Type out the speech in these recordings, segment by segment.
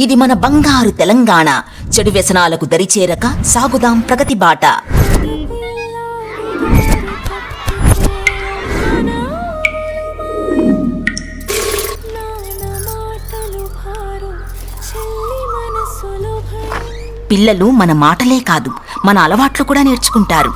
ఇది మన బంగారు తెలంగాణ. చెడు వ్యసనాలకు దరిచేరక సాగుదాం ప్రగతి బాట. పిల్లలు మన మాటలే కాదు, మన అలవాట్లు కూడా నేర్చుకుంటారు.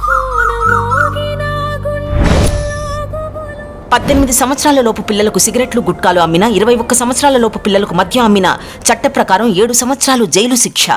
18 సంవత్సరాల లోపు పిల్లలకు సిగరెట్లు, గుట్కాలు అమ్మినా, 21 సంవత్సరాల లోపు పిల్లలకు మద్యం అమ్మినా చట్ట ప్రకారం 7 సంవత్సరాలు జైలు శిక్ష.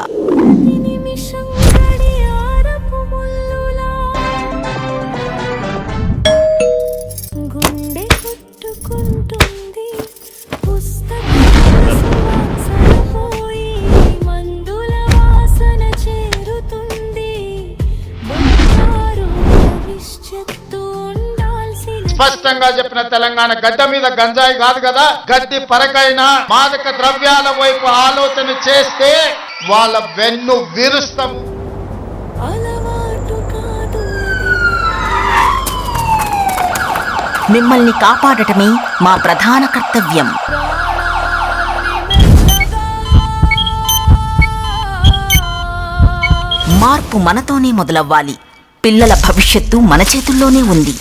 స్పష్టంగా చెప్పిన తెలంగాణ గడ్డ మీద గంజాయి కాదు కదా, గడ్డి పరకైనా మాదక ద్రవ్యాల వైపు ఆలోచన చేస్తే వాళ్ళ వెన్ను విరుస్తాం. మిమ్మల్ని కాపాడటమే మా ప్రధాన కర్తవ్యం. మార్పు మనతోనే మొదలవ్వాలి. పిల్లల భవిష్యత్తు మన చేతుల్లోనే ఉంది.